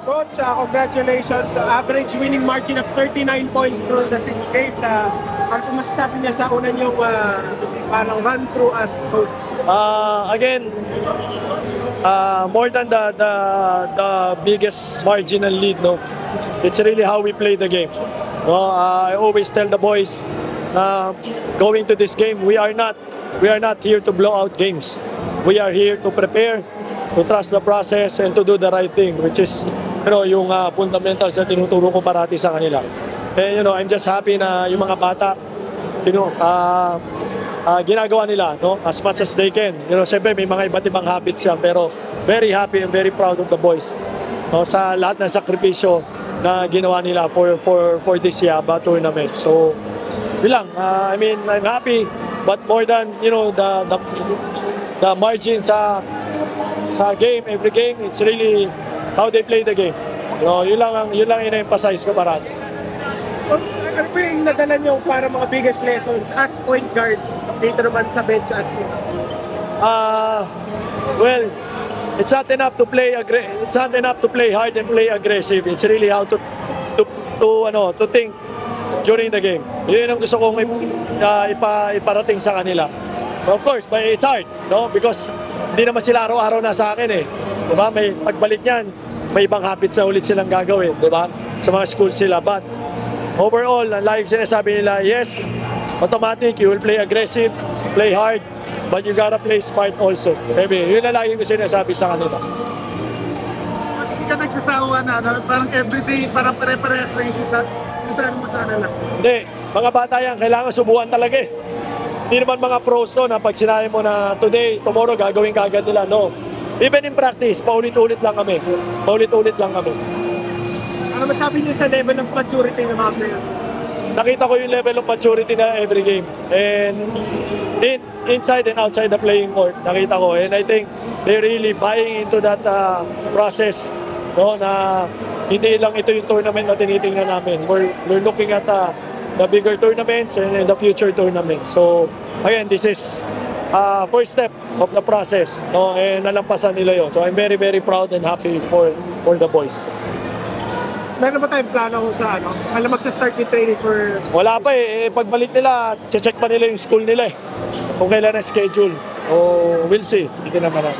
Coach, congratulations. Average winning margin of 39 points through the 6 games. Ano po masasabi niya sa una niyong parang run through as coach? Again, more than the biggest marginal lead, no, it's really how we play the game. No, I always tell the boys, going to this game, we are not here to blow out games. We are here to prepare, to trust the process, and to do the right thing, which is, yung fundamentals na tinuturo ko parati sa kanila. And I'm just happy na yung mga bata, ginagawa nila, no, as much as they can. Siyempre may mga iba't ibang habits yan, pero very happy and very proud of the boys, no, sa lahat ng sakripisyo na ginawa nila for this Yaba tournament. So, yun lang. I'm happy, but more than the margin sa game, every game, it's really how they play the game. Yun lang ina-emphasize ko parati. Ano po yung nadala niyo para mga biggest lessons as point guard dito naman sa bench as well, it's not enough to play hard and play aggressive. It's really how to think during the game. Yun ang gusto kong iparating sa kanila. Of course, but it's hard, no? Because hindi naman sila araw-araw na sa akin eh. Diba? May pagbalik niyan, may ibang habits na ulit silang gagawin, diba? Sa mga schools sila. But overall, like sinasabi nila, yes, automatic, you will play aggressive, play hard, but you gotta play smart also. Maybe, yun na lagi ko sinasabi sa kanila. Hindi ka nagsasawa na, parang everyday, parang pare-parehas lang yung sinasabi mo sa kanila. Hindi, mga bata yan, kailangan subukan talaga eh. Hindi naman mga pros to na pag sinabi mo na today, tomorrow, gagawin kagad nila. No. Even in practice, paulit-ulit lang kami. Ano masabi niyo sa level of maturity ng mga players? Nakita ko yung level of maturity na every game. And inside and outside the playing court, nakita ko. And I think they're really buying into that process. No, na hindi lang ito yung tournament na tinitingnan namin. We're looking at the bigger tournaments and the future tournaments. So, again, this is first step of the process. No? And nalampasan nila yun. So, I'm very, very proud and happy for the boys. Meron ba tayong plano sa alam magsa-start yung training for... Wala pa eh. Pagbalik nila, check pa nila yung school nila eh. Kung kailan na schedule. So, we'll see. Hindi naman